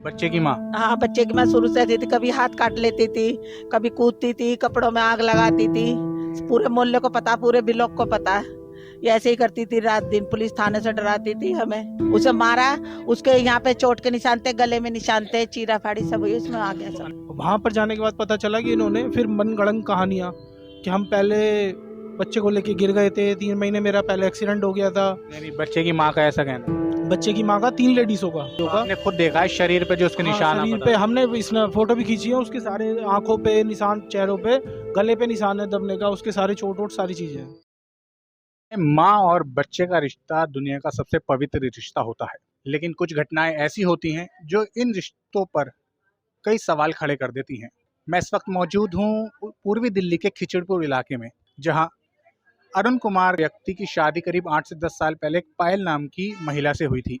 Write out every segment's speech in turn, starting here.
बच्चे की माँ। हाँ, बच्चे की मैं शुरू से थी, कभी हाथ काट लेती थी, कभी कूदती थी, कपड़ों में आग लगाती थी। पूरे मोहल्ले को पता, पूरे ब्लॉक को पता। ये ऐसे ही करती थी रात दिन। पुलिस थाने से डराती थी हमें। उसे मारा, उसके यहाँ पे चोट के निशान थे, गले में निशान थे, चीरा फाड़ी सब हुई, उसमें आ गया सब। वहां पर जाने के बाद पता चला कि इन्होंने फिर मनगढ़ंत कहानियां कि हम पहले बच्चे को लेके गिर गए थे, 3 महीने मेरा पहले एक्सीडेंट हो गया था। यानी बच्चे की माँ का ऐसा कहना है। बच्चे की माँ का 3 लेडीजों का आपने खुद देखा है शरीर पे जो उसके हाँ, निशान शरीर आप पे बता हमने इसने फोटो भी खींची है, उसके सारे आंखों पे निशान, चेहरों पे, गले पे निशान है दबने का, उसके सारे चोट वोट सारी चीजें हैं। रहे हैं। माँ और बच्चे का रिश्ता दुनिया का सबसे पवित्र रिश्ता होता है, लेकिन कुछ घटनाएं ऐसी होती हैं जो इन रिश्तों पर कई सवाल खड़े कर देती हैं। मैं इस वक्त मौजूद हूँ पूर्वी दिल्ली के खिचड़पुर इलाके में, जहाँ अरुण कुमार व्यक्ति की शादी करीब 8 से 10 साल पहले एक पायल नाम की महिला से हुई थी।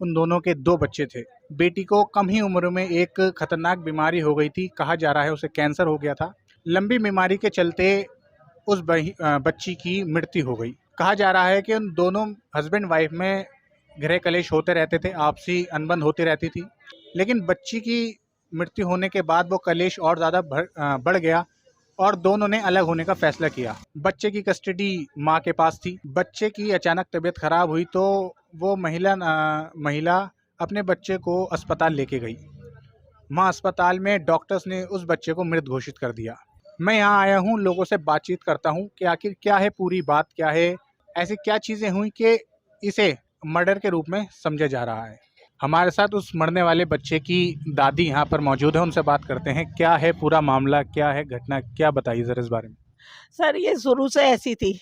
उन दोनों के 2 बच्चे थे। बेटी को कम ही उम्र में एक खतरनाक बीमारी हो गई थी, कहा जा रहा है उसे कैंसर हो गया था। लंबी बीमारी के चलते उस बच्ची की मृत्यु हो गई। कहा जा रहा है कि उन दोनों हस्बैंड वाइफ में गृह कलेश होते रहते थे, आपसी अनबन होती रहती थी, लेकिन बच्ची की मृत्यु होने के बाद वो कलेश और ज़्यादा बढ़ गया और दोनों ने अलग होने का फैसला किया। बच्चे की कस्टडी माँ के पास थी। बच्चे की अचानक तबीयत खराब हुई तो वो महिला अपने बच्चे को अस्पताल लेके गई। वहाँ अस्पताल में डॉक्टर्स ने उस बच्चे को मृत घोषित कर दिया। मैं यहाँ आया हूँ, लोगों से बातचीत करता हूँ कि आखिर क्या है पूरी बात, क्या है, ऐसी क्या चीज़ें हुई कि इसे मर्डर के रूप में समझा जा रहा है। हमारे साथ उस मरने वाले बच्चे की दादी यहाँ पर मौजूद है, उनसे बात करते हैं। क्या है पूरा मामला, क्या है घटना, क्या बताइए जरा इस बारे में। सर, ये शुरू से ऐसी थी।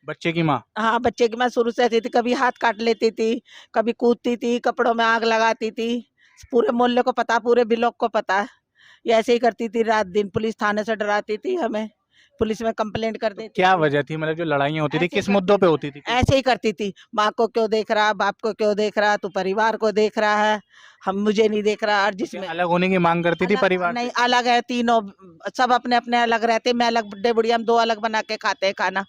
बच्चे की माँ। हाँ, बच्चे की मैं शुरू से ऐसी थी, कभी हाथ काट लेती थी, कभी कूदती थी, कपड़ों में आग लगाती थी। पूरे मोहल्ले को पता, पूरे ब्लॉक को पता। ये ऐसे ही करती थी रात दिन। पुलिस थाने से डराती थी हमें, पुलिस में कंप्लेंट कर तो देती क्या थी। वजह थी, मतलब जो लड़ाइयाँ होती थी ऐसे ही किस मुद्दों पे होती थी? ऐसे ही करती थी। माँ को क्यों देख रहा, बाप को क्यों देख रहा, तू परिवार को देख रहा है, हम मुझे नहीं देख रहा। और क्या जिसमें अलग होने की मांग करती थी परिवार नहीं, से? अलग है तीनों, सब अपने अपने अलग रहते। मैं अलग, बुड्ढे बुढ़िया हम 2 अलग बना के खाते हैं खाना।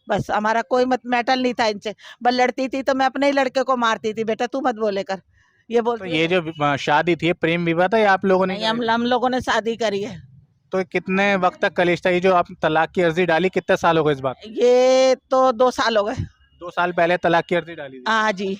बस हमारा कोई मत मैटर नहीं था इनसे। बस लड़ती थी तो मैं अपने ही लड़के को मारती थी, बेटा तू मत बोले कर, ये तो बोलती ये है। जो शादी थी, ये प्रेम विवाह था या आप लोगों ने नहीं, कराई? हम लोगों ने शादी करी है। तो कितने वक्त तक कलेश था? ये जो आप तलाक की अर्जी डाली, कितने साल हो गए इस बात? ये तो 2 साल हो गए। 2 साल पहले तलाक की अर्जी डाली थी। हाँ जी।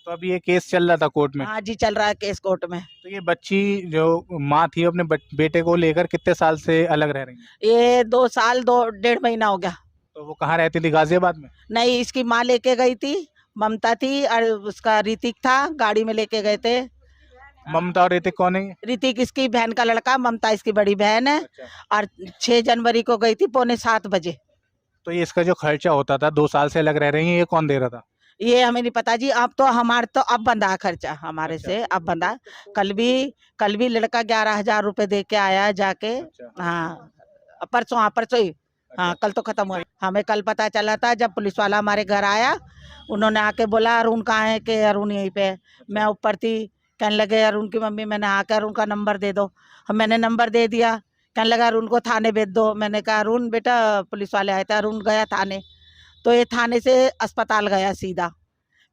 तो अभी ये केस चल रहा था कोर्ट में। हाँ जी, चल रहा है केस कोर्ट में। तो ये बच्ची जो माँ थी, अपने बेटे को लेकर कितने साल से अलग रह रही है? ये 2 साल, 2 डेढ़ महीना हो गया। तो वो कहाँ रहती थी, गाजियाबाद में? नहीं, इसकी माँ लेके गई थी, ममता थी, और उसका ऋतिक था, गाड़ी में लेके गए थे। ममता और ऋतिक कौन है ये? ऋतिक इसकी बहन का लड़का, ममता इसकी बड़ी बहन है। अच्छा। और 6 जनवरी को गई थी 6:45 बजे। तो ये इसका जो खर्चा होता था, 2 साल से अलग रह रही है, ये कौन दे रहा था? ये हमें नहीं पता जी। अब तो हमारे तो अब बंधा खर्चा हमारे अच्छा। से, अब बंधा। कल भी लड़का 11,000 रुपए दे के आया जाके। अच्छा। हाँ, परसों, हाँ परसों ही। हाँ, कल तो खत्म हुआ। हमें कल पता चला था जब पुलिस वाला हमारे घर आया। उन्होंने आके बोला अरुण कहाँ है, कि अरुण यहीं पे है। मैं ऊपर थी, कहने लगे अरुण की मम्मी, मैंने आकर अरुण का नंबर दे दो। मैंने नंबर दे दिया। कहने लगा अरुण को थाने भेज दो। मैंने कहा अरुण बेटा, पुलिस वाले आए थे। अरुण गया थाने, तो ये थाने से अस्पताल गया सीधा।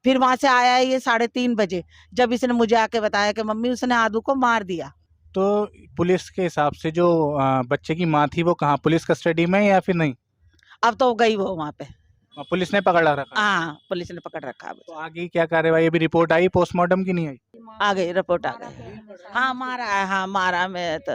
फिर वहां से आया ये 3:30 बजे, जब इसने मुझे आके बताया कि मम्मी उसने आदू को मार दिया। तो पुलिस के हिसाब से जो बच्चे की माँ थी, वो कहाँ, पुलिस कस्टडी में है या फिर नहीं? अब तो गई वो वहां पे। पुलिस ने पकड़ रखा? हाँ, पुलिस ने पकड़ रखा। तो आगे क्या कार्रवाई, अभी रिपोर्ट आई पोस्टमार्टम की, नहीं आई? आ गई रिपोर्ट, आ गई। हाँ, मारा है, हाँ मारा। मैं तो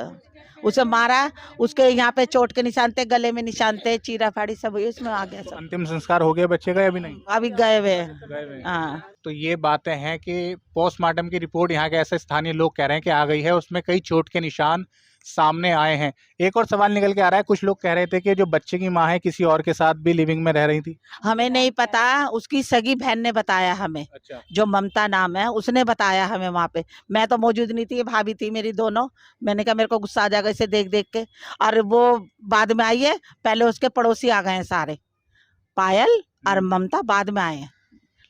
उसे मारा, उसके यहाँ पे चोट के निशान थे, गले में निशान थे, चीरा फाड़ी सब हुई, उसमें आ गया तो सब। अंतिम संस्कार हो गया बच्चे का या अभी नहीं? अभी गए हुए हैं। गए हुए हैं। हाँ। तो ये बातें हैं कि पोस्टमार्टम की रिपोर्ट यहाँ के ऐसे स्थानीय लोग कह रहे हैं कि आ गई है, उसमें कई चोट के निशान सामने आए हैं। एक और सवाल निकल के आ रहा है, कुछ लोग कह रहे थे कि जो बच्चे की माँ है किसी और के साथ भी लिविंग में रह रही थी। हमें नहीं पता, उसकी सगी बहन ने बताया हमें। अच्छा। जो ममता नाम है, उसने बताया हमें वहां पे। मैं तो मौजूद नहीं थी, भाभी थी मेरी दोनों। मैंने कहा मेरे को गुस्सा आ जाएगा इसे देख देख के। और वो बाद में आई है, पहले उसके पड़ोसी आ गए हैं सारे। पायल और ममता बाद में आए हैं।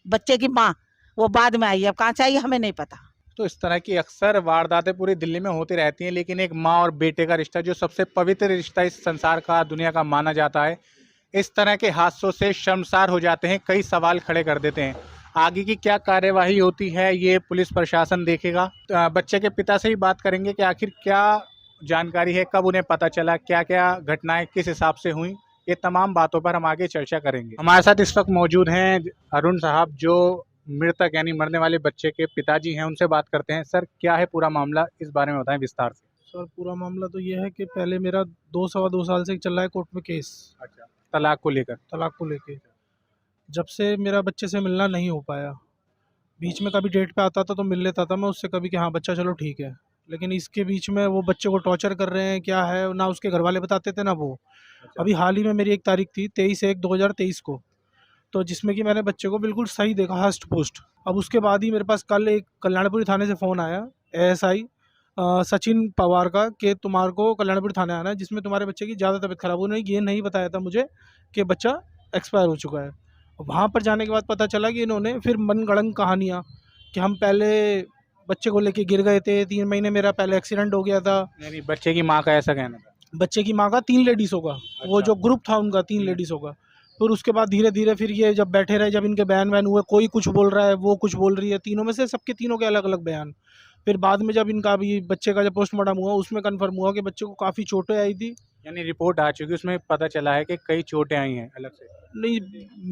बच्चे की माँ वो बाद में आई है, अब कहाँ से आई है हमें नहीं पता। तो इस तरह की अक्सर वारदातें पूरी दिल्ली में होती रहती हैं, लेकिन एक माँ और बेटे का रिश्ता जो सबसे पवित्र रिश्ता इस संसार का, दुनिया का माना जाता है, इस तरह के हादसों से शर्मसार हो जाते हैं, कई सवाल खड़े कर देते हैं। आगे की क्या कार्यवाही होती है ये पुलिस प्रशासन देखेगा। बच्चे के पिता से ही बात करेंगे कि आखिर क्या जानकारी है, कब उन्हें पता चला, क्या क्या घटनाएं किस हिसाब से हुई। ये तमाम बातों पर हम आगे चर्चा करेंगे। हमारे साथ इस वक्त मौजूद हैं अरुण साहब, जो मृतक यानी मरने वाले बच्चे के पिताजी हैं। उनसे बात करते हैं। सर, क्या है पूरा मामला, इस बारे में बताएं विस्तार से। सर पूरा मामला तो ये है कि पहले मेरा 2 सवा 2 साल से चल रहा है कोर्ट में केस, अच्छा, तलाक को लेकर। तलाक को लेके। जब से मेरा बच्चे से मिलना नहीं हो पाया, बीच में कभी डेट पे आता था तो मिल लेता था मैं उससे कभी कि हाँ बच्चा चलो ठीक है, लेकिन इसके बीच में वो बच्चे को टॉर्चर कर रहे हैं, क्या है ना उसके घर वाले बताते थे ना वो। अच्छा। अभी हाल ही में मेरी एक तारीख थी 23/1/2023 को, तो जिसमें कि मैंने बच्चे को बिल्कुल सही देखा हस्ट पोस्ट। अब उसके बाद ही मेरे पास कल एक कल्याणपुरी थाने से फ़ोन आया एएसआई सचिन पवार का कि तुम्हारे को कल्याणपुरी थाने आना है, जिसमें तुम्हारे बच्चे की ज़्यादा तबीयत खराब। उन्होंने ये नहीं बताया था मुझे कि बच्चा एक्सपायर हो चुका है। वहाँ पर जाने के बाद पता चला कि इन्होंने फिर मनगढ़ंत कहानियाँ कि हम पहले बच्चे को लेके गिर गए थे, 3 महीने मेरा पहले एक्सीडेंट हो गया था। यानी बच्चे की माँ का ऐसा कहना था। बच्चे की माँ का 3 लेडीज़ों का, वो अच्छा। जो ग्रुप था उनका 3 लेडीज़ों का। फिर उसके बाद धीरे धीरे फिर ये जब बैठे रहे, जब इनके बयान वयान हुए, कोई कुछ बोल रहा है, वो कुछ बोल रही है, तीनों में से सबके तीनों के अलग अलग बयान। फिर बाद में जब इनका अभी बच्चे का जब पोस्टमार्टम हुआ उसमें कन्फर्म हुआ कि बच्चे को काफ़ी चोटें आई थी। यानी रिपोर्ट आ चुकी, उसमें पता चला है कि कई चोटें आई हैं अलग से। नहीं,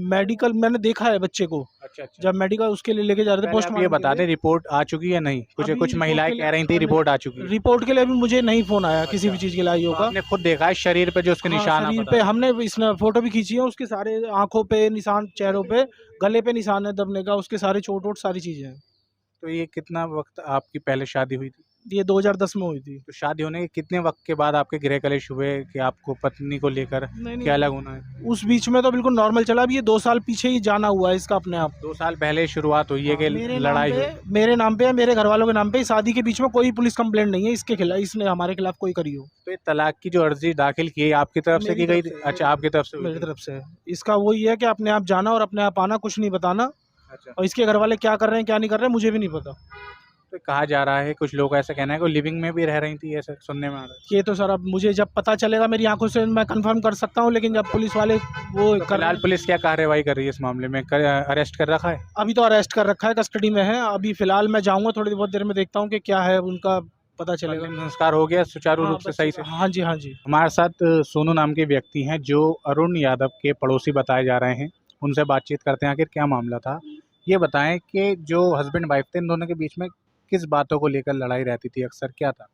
मेडिकल मैंने देखा है बच्चे को, अच्छा अच्छा। जब मेडिकल उसके लिए लेके जा रहे थे पहले आप ये पोस्टमार्टम बता दें, रिपोर्ट आ चुकी है नहीं? कुछ अभी कुछ रिपोर्ट महिलाएं के लिए- कह रही थी रिपोर्ट आ चुकी है। रिपोर्ट के लिए अभी मुझे नहीं फ़ोन आया किसी भी अच्छा। चीज़ के लिए आईओ तो का। आपने खुद देखा है शरीर पे जो उसके हाँ, निशान शरीर आप पे बता हमने इसने फोटो भी खींची है, उसके सारे आंखों पे निशान, चेहरों पे, गले पे निशान है दबने का, उसके सारे चोट वोट सारी चीज़ें हैं। तो ये कितना वक्त आपकी पहले शादी हुई थी? ये 2010 में हुई थी। तो शादी होने के कितने वक्त के बाद आपके गृह कलेश हुए कि आपको पत्नी को लेकर नहीं क्या अलग होना है? उस बीच में तो बिल्कुल नॉर्मल चला। अभी ये 2 साल पीछे ही जाना हुआ है इसका अपने आप। 2 साल पहले शुरुआत हुई है कि लड़ाई हुई? मेरे नाम पे है, मेरे घर वालों के नाम पे। शादी के बीच में कोई पुलिस कंप्लेंट नहीं है इसके खिलाफ, इसने हमारे खिलाफ कोई करी हो। तो ये तलाक की जो अर्जी दाखिल की है आपकी तरफ से मेरी की गई तरफ थी? से। अच्छा, आपकी तरफ से हुई मेरी थी। तरफ से इसका वही है कि अपने आप जाना और अपने आप आना, कुछ नहीं बताना। अच्छा। और इसके घर वाले क्या कर रहे हैं क्या नहीं कर रहे हैं मुझे भी नहीं पता। तो कहा जा रहा है, कुछ लोग ऐसा कहना है कि लिविंग में भी रह रही थी, ऐसा सुनने में आ रहा है। ये तो सर अब मुझे जब पता चलेगा मेरी आंखों से मैं कंफर्म कर सकता हूँ, लेकिन जब पुलिस वाले वो तो कर फिलहाल पुलिस क्या कार्रवाई कर रही है इस मामले में? अरेस्ट कर रखा है? अभी तो अरेस्ट कर रखा है, कस्टडी में है। अभी फिलहाल मैं जाऊँगा थोड़ी बहुत देर में, देखता हूँ कि क्या है उनका, पता चलेगा। अंतिम संस्कार हो गया सुचारू हाँ, रूप से, बच्चे सही का- से? हाँ जी हाँ जी। हमारे साथ सोनू नाम के व्यक्ति हैं जो अरुण यादव के पड़ोसी बताए जा रहे हैं। उनसे बातचीत करते हैं, आखिर क्या मामला था। ये बताएं कि जो हस्बैंड वाइफ थे, इन दोनों के बीच में किस बातों को लेकर लड़ाई रहती थी अक्सर, क्या था?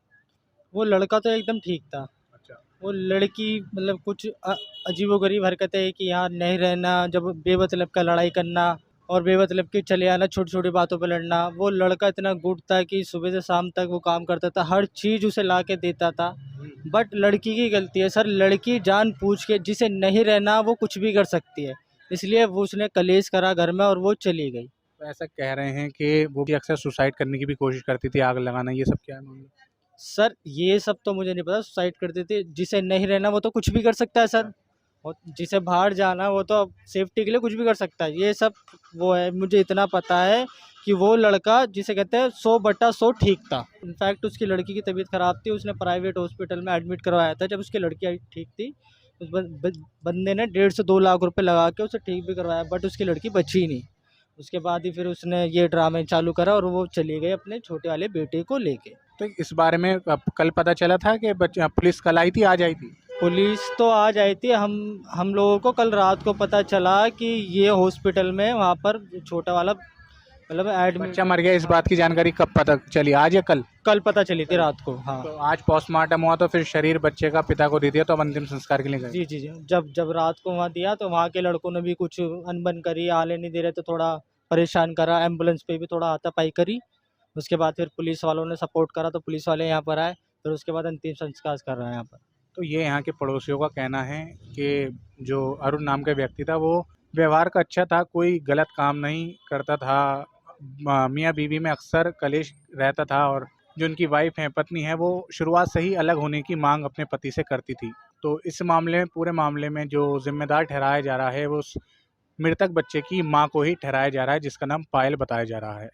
वो लड़का तो एकदम ठीक था। अच्छा। वो लड़की मतलब कुछ अजीबोगरीब हरकतें कि यहाँ नहीं रहना, जब बेमतलब का लड़ाई करना और बेमतलब की चले आना, छोटी छोटी बातों पे लड़ना। वो लड़का इतना गुड था कि सुबह से शाम तक वो काम करता था, हर चीज़ उसे ला के देता था। बट लड़की की गलती है सर, लड़की जानबूझ के जिसे नहीं रहना वो कुछ भी कर सकती है, इसलिए वो उसने कलेश करा घर में और वो चली गई। तो ऐसा कह रहे हैं कि वो भी अक्सर सुसाइड करने की भी कोशिश करती थी, आग लगाना, ये सब क्या है मामला? सर ये सब तो मुझे नहीं पता, सुसाइड कर देते। जिसे नहीं रहना वो तो कुछ भी कर सकता है सर, और जिसे बाहर जाना वो तो सेफ्टी के लिए कुछ भी कर सकता है। ये सब वो है, मुझे इतना पता है कि वो लड़का जिसे कहते हैं 100/100 ठीक था। इनफैक्ट उसकी लड़की की तबीयत ख़राब थी, उसने प्राइवेट हॉस्पिटल में एडमिट करवाया था। जब उसकी लड़की ठीक थी, उस बंदे ने 1.5 से 2 लाख रुपए लगा के उसे ठीक भी करवाया, बट उसकी लड़की बची ही नहीं। उसके बाद ही फिर उसने ये ड्रामे चालू करा और वो चली गई अपने छोटे वाले बेटे को लेके। तो इस बारे में अब कल पता चला था कि पुलिस कल आई थी, आज आई थी? पुलिस तो आज आई थी। हम लोगों को कल रात को पता चला कि ये हॉस्पिटल में वहाँ पर छोटा वाला मतलब एडमिट, बच्चा मर गया। इस बात की जानकारी कब पता चली, आज या कल? कल पता चली थी रात को। हाँ तो आज पोस्टमार्टम हुआ, तो फिर शरीर बच्चे का पिता को दे दिया, तो अब अंतिम संस्कार के लिए गए? जी जी जी। जब रात को वहाँ दिया तो वहाँ के लड़कों ने भी कुछ अनबन करी, आने नहीं दे रहे, तो थोड़ा परेशान करा, एम्बुलेंस पे भी थोड़ा हाथापाई करी। उसके बाद फिर पुलिस वालों ने सपोर्ट करा तो पुलिस वाले यहाँ पर आए, फिर उसके बाद अंतिम संस्कार कर रहे हैं यहाँ पर। तो ये यहाँ के पड़ोसियों का कहना है कि जो अरुण नाम का व्यक्ति था वो व्यवहार का अच्छा था, कोई गलत काम नहीं करता था। मियाँ बीवी में अक्सर कलेश रहता था और जो उनकी वाइफ है, पत्नी है, वो शुरुआत से ही अलग होने की मांग अपने पति से करती थी। तो इस मामले में, पूरे मामले में जो जिम्मेदार ठहराया जा रहा है वो उस मृतक बच्चे की माँ को ही ठहराया जा रहा है, जिसका नाम पायल बताया जा रहा है।